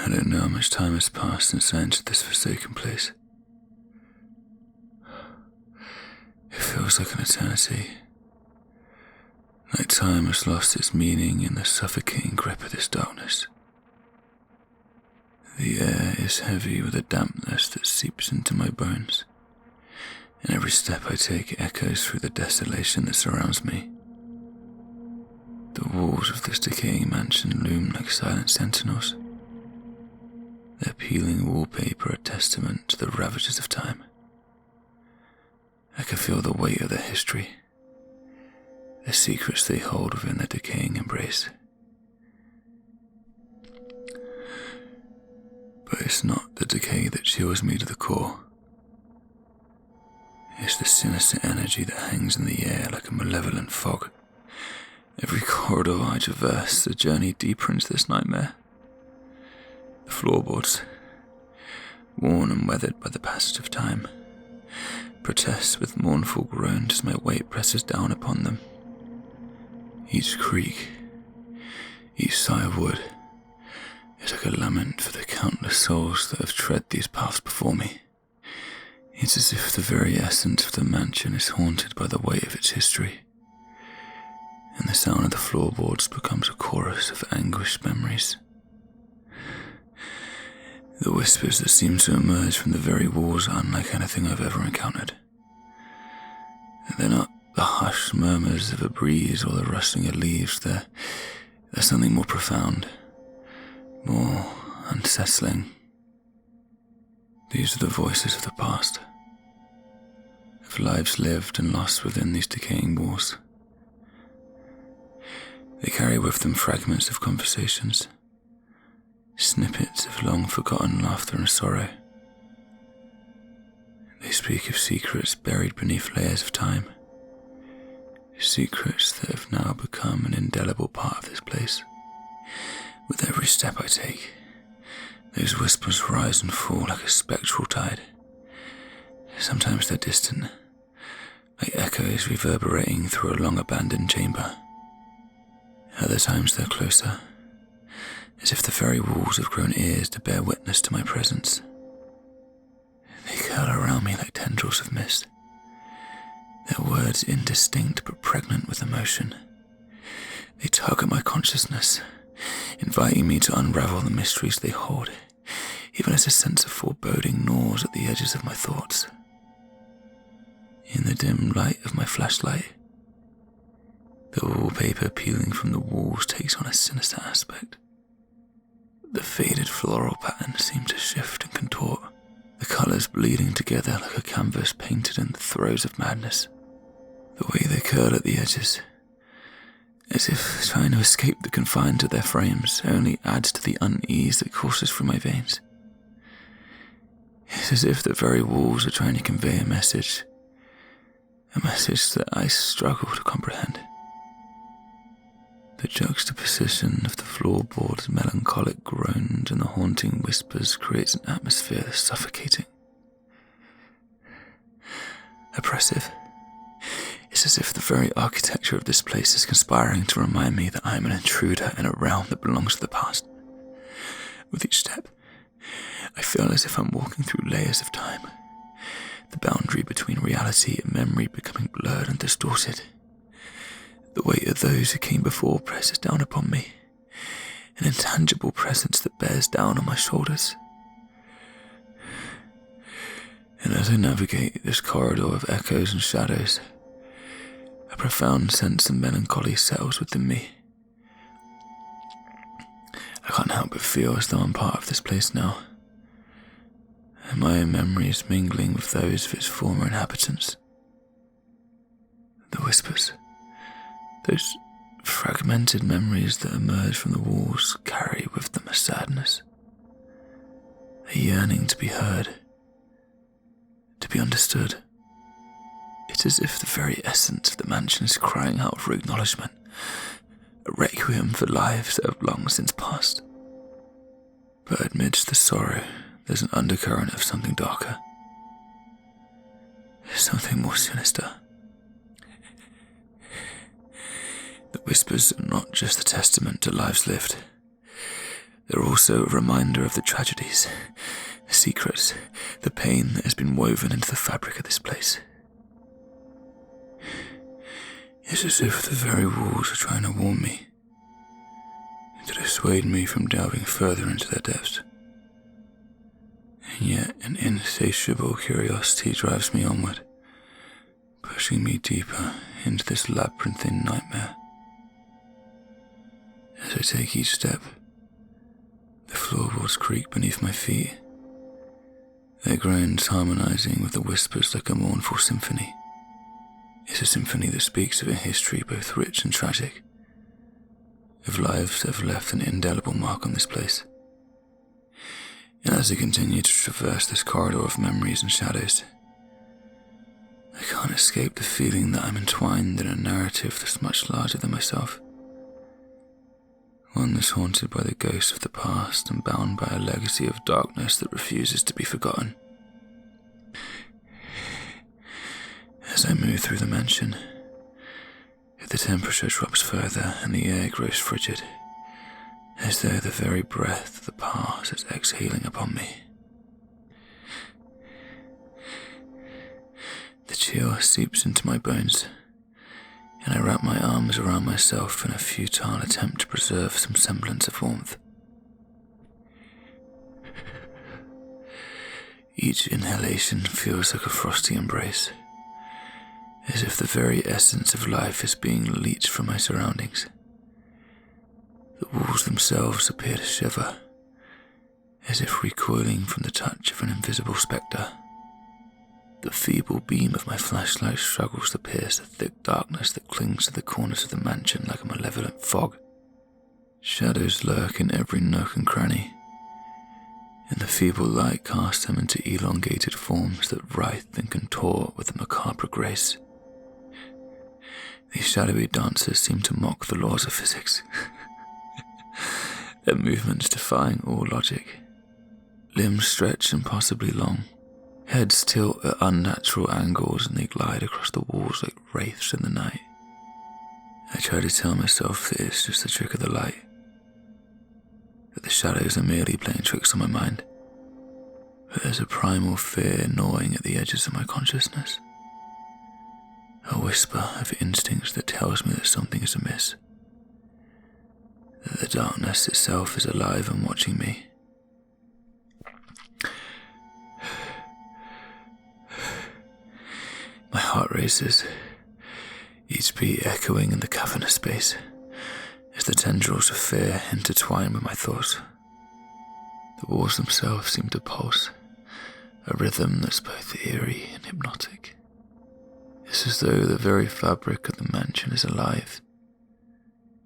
I don't know how much time has passed since I entered this forsaken place. It feels like an eternity. Like time has lost its meaning in the suffocating grip of this darkness. The air is heavy with a dampness that seeps into my bones, and every step I take echoes through the desolation that surrounds me. The walls of this decaying mansion loom like silent sentinels, their peeling wallpaper a testament to the ravages of time. I can feel the weight of their history, the secrets they hold within their decaying embrace. But it's not the decay that chills me to the core. It's the sinister energy that hangs in the air like a malevolent fog. Every corridor I traverse, the journey deeper into this nightmare. The floorboards, worn and weathered by the passage of time, protest with mournful groans as my weight presses down upon them. Each creak, each sigh of wood, is like a lament for the countless souls that have tread these paths before me. It's as if the very essence of the mansion is haunted by the weight of its history, and the sound of the floorboards becomes a chorus of anguished memories. The whispers that seem to emerge from the very walls are unlike anything I've ever encountered. They're not the hushed murmurs of a breeze or the rustling of leaves. They're something more profound, more unsettling. These are the voices of the past, of lives lived and lost within these decaying walls. They carry with them fragments of conversations, snippets of long-forgotten laughter and sorrow. They speak of secrets buried beneath layers of time, secrets that have now become an indelible part of this place. With every step I take, those whispers rise and fall like a spectral tide. Sometimes they're distant, like echoes reverberating through a long-abandoned chamber. Other times they're closer, as if the very walls have grown ears to bear witness to my presence. They curl around me like tendrils of mist, their words indistinct but pregnant with emotion. They tug at my consciousness, inviting me to unravel the mysteries they hold, even as a sense of foreboding gnaws at the edges of my thoughts. In the dim light of my flashlight, the wallpaper peeling from the walls takes on a sinister aspect. The faded floral patterns seem to shift and contort, the colours bleeding together like a canvas painted in the throes of madness. The way they curl at the edges, as if trying to escape the confines of their frames, only adds to the unease that courses through my veins. It's as if the very walls are trying to convey a message that I struggle to comprehend. The juxtaposition of the floorboard's melancholic groans and the haunting whispers creates an atmosphere that's suffocating, oppressive. It's as if the very architecture of this place is conspiring to remind me that I am an intruder in a realm that belongs to the past. With each step, I feel as if I'm walking through layers of time, the boundary between reality and memory becoming blurred and distorted. The weight of those who came before presses down upon me, an intangible presence that bears down on my shoulders. And as I navigate this corridor of echoes and shadows, a profound sense of melancholy settles within me. I can't help but feel as though I'm part of this place now, and my own memories mingling with those of its former inhabitants. The whispers, those fragmented memories that emerge from the walls, carry with them a sadness, a yearning to be heard, to be understood. It's as if the very essence of the mansion is crying out for acknowledgement, a requiem for lives that have long since passed. But amidst the sorrow, there's an undercurrent of something darker, something more sinister. The whispers are not just a testament to lives lived. They're also a reminder of the tragedies, the secrets, the pain that has been woven into the fabric of this place. It's as if the very walls are trying to warn me, to dissuade me from delving further into their depths. And yet an insatiable curiosity drives me onward, pushing me deeper into this labyrinthine nightmare. As I take each step, the floorboards creak beneath my feet, their groans harmonizing with the whispers like a mournful symphony. It's a symphony that speaks of a history both rich and tragic, of lives that have left an indelible mark on this place. And as I continue to traverse this corridor of memories and shadows, I can't escape the feeling that I'm entwined in a narrative that's much larger than myself. One that's haunted by the ghosts of the past and bound by a legacy of darkness that refuses to be forgotten. As I move through the mansion, the temperature drops further and the air grows frigid, as though the very breath of the past is exhaling upon me. The chill seeps into my bones, and I wrap my arms around myself in a futile attempt to preserve some semblance of warmth. Each inhalation feels like a frosty embrace, as if the very essence of life is being leached from my surroundings. The walls themselves appear to shiver, as if recoiling from the touch of an invisible spectre. The feeble beam of my flashlight struggles to pierce the thick darkness that clings to the corners of the mansion like a malevolent fog. Shadows lurk in every nook and cranny, and the feeble light casts them into elongated forms that writhe and contort with a macabre grace. These shadowy dancers seem to mock the laws of physics, their movements defying all logic. Limbs stretch impossibly long, heads tilt at unnatural angles, and they glide across the walls like wraiths in the night. I try to tell myself that it's just a trick of the light, that the shadows are merely playing tricks on my mind, but there's a primal fear gnawing at the edges of my consciousness. A whisper of instincts that tells me that something is amiss, that the darkness itself is alive and watching me. My heart races, each beat echoing in the cavernous space, as the tendrils of fear intertwine with my thoughts. The walls themselves seem to pulse, a rhythm that's both eerie and hypnotic. It's as though the very fabric of the mansion is alive,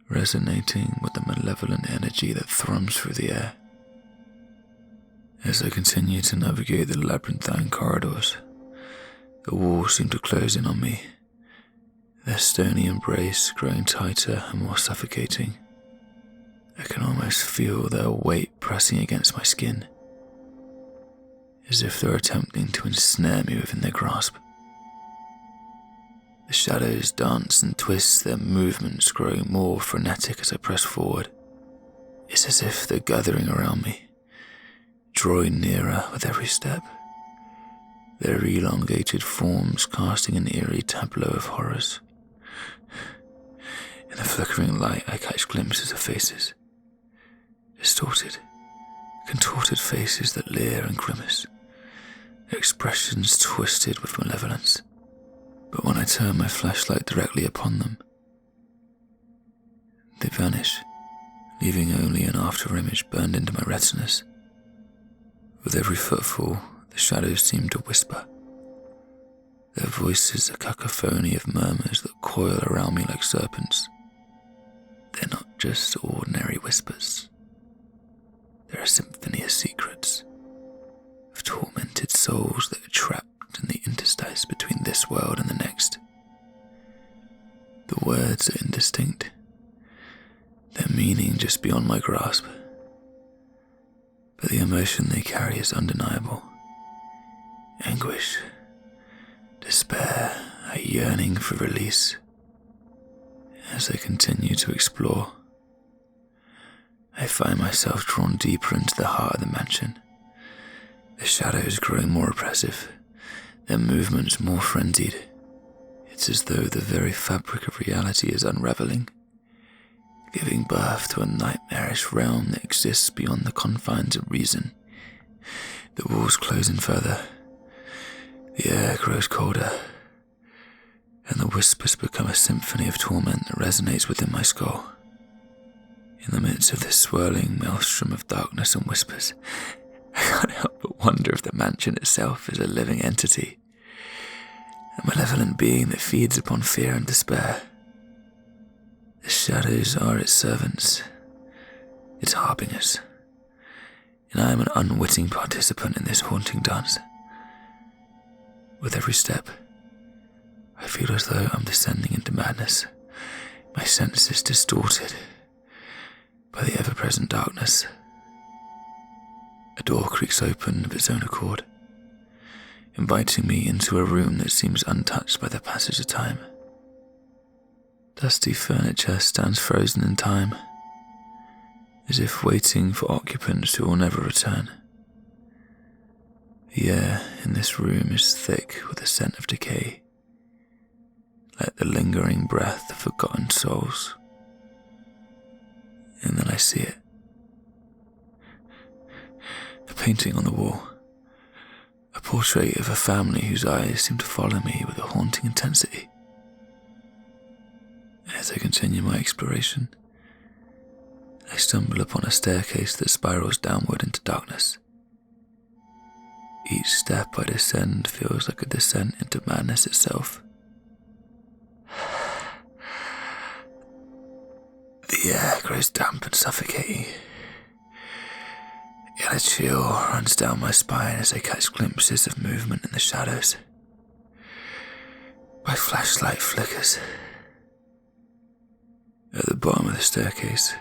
resonating with the malevolent energy that thrums through the air. As I continue to navigate the labyrinthine corridors, the walls seem to close in on me, their stony embrace growing tighter and more suffocating. I can almost feel their weight pressing against my skin, as if they're attempting to ensnare me within their grasp. The shadows dance and twist, their movements growing more frenetic as I press forward. It's as if they're gathering around me, drawing nearer with every step, their elongated forms casting an eerie tableau of horrors. In the flickering light, I catch glimpses of faces, distorted, contorted faces that leer and grimace, their expressions twisted with malevolence. But when I turn my flashlight directly upon them, they vanish, leaving only an after-image burned into my retinas. With every footfall, the shadows seem to whisper, their voices a cacophony of murmurs that coil around me like serpents. They're not just ordinary whispers. They're a symphony of secrets, of tormented souls that are trapped in the interstice between this world and the next. The words are indistinct, their meaning just beyond my grasp, but the emotion they carry is undeniable. Anguish, despair, a yearning for release. As I continue to explore, I I find myself drawn deeper into the heart of the mansion. The shadows growing more oppressive, their movements more frenzied. It's as though the very fabric of reality is unraveling, giving birth to a nightmarish realm that exists beyond the confines of reason. The walls close in further, the air grows colder, and the whispers become a symphony of torment that resonates within my skull. In the midst of this swirling maelstrom of darkness and whispers, I can't help but wonder if the mansion itself is a living entity, a malevolent being that feeds upon fear and despair. The shadows are its servants, its harbingers, and I am an unwitting participant in this haunting dance. With every step, I feel as though I'm descending into madness, my senses distorted by the ever-present darkness. A door creaks open of its own accord, inviting me into a room that seems untouched by the passage of time. Dusty furniture stands frozen in time, as if waiting for occupants who will never return. The air in this room is thick with the scent of decay, like the lingering breath of forgotten souls. And then I see it. The painting on the wall. A portrait of a family whose eyes seem to follow me with a haunting intensity. As I continue my exploration, I stumble upon a staircase that spirals downward into darkness. Each step I descend feels like a descent into madness itself. The air grows damp and suffocating, yet a chill runs down my spine as I catch glimpses of movement in the shadows. My flashlight flickers. At the bottom of the staircase,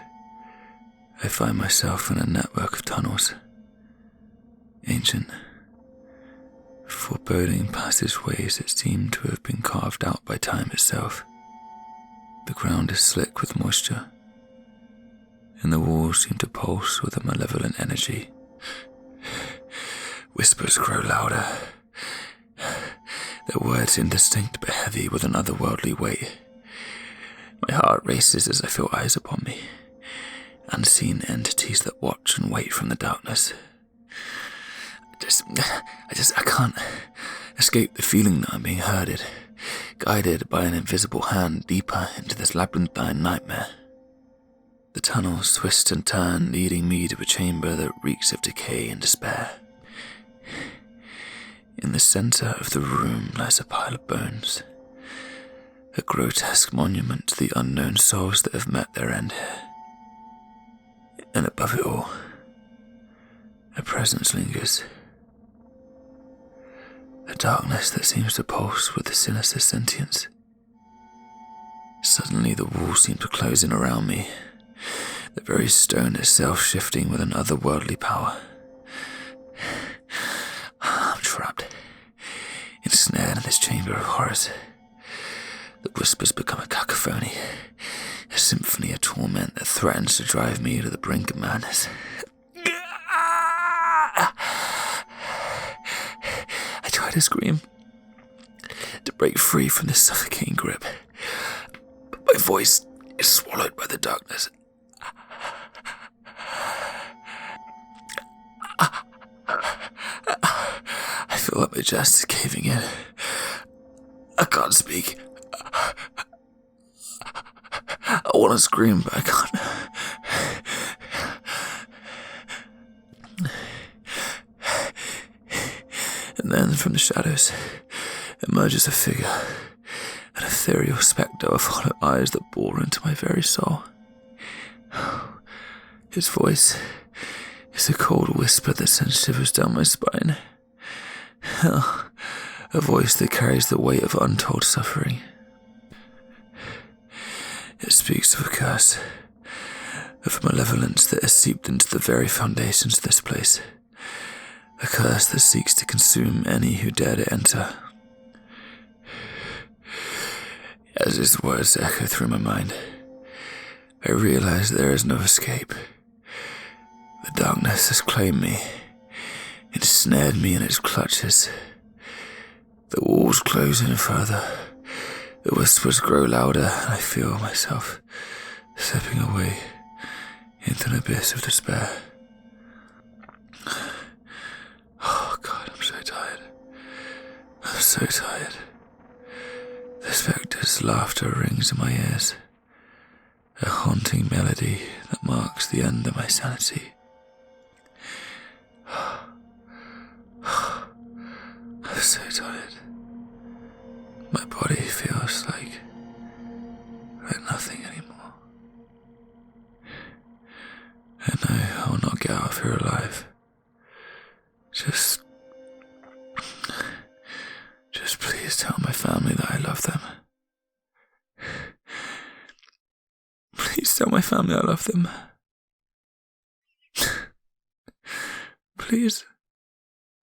I find myself in a network of tunnels. Ancient, foreboding passageways that seem to have been carved out by time itself. The ground is slick with moisture, and the walls seem to pulse with a malevolent energy. Whispers grow louder, their words indistinct but heavy with an otherworldly weight. My heart races as I feel eyes upon me, unseen entities that watch and wait from the darkness. I can't escape the feeling that I'm being herded, guided by an invisible hand deeper into this labyrinthine nightmare. The tunnels twist and turn, leading me to a chamber that reeks of decay and despair. In the center of the room lies a pile of bones, a grotesque monument to the unknown souls that have met their end here. And above it all, a presence lingers, a darkness that seems to pulse with a sinister sentience. Suddenly the walls seem to close in around me, the very stone itself shifting with an otherworldly power. I'm trapped, ensnared in this chamber of horrors. The whispers become a cacophony, a symphony of torment that threatens to drive me to the brink of madness. I try to scream, to break free from this suffocating grip, but my voice is swallowed by the darkness. I feel like my chest is caving in. I can't speak. I want to scream, but I can't. And then from the shadows emerges a figure, an ethereal spectre with hollow eyes that bore into my very soul. His voice is a cold whisper that sends shivers down my spine. A voice that carries the weight of untold suffering. It speaks of a curse, of malevolence that has seeped into the very foundations of this place. A curse that seeks to consume any who dare to enter. As his words echo through my mind, I realize there is no escape, The darkness has claimed me. It snared me in its clutches. The walls close in further. The whispers grow louder, and I feel myself slipping away into an abyss of despair. Oh God, I'm so tired. I'm so tired. The spectre's laughter rings in my ears, a haunting melody that marks the end of my sanity. I'm so tired. My body feels like nothing anymore. And no, I will not get out of here alive. Just please tell my family that I love them. Please tell my family I love them. Please.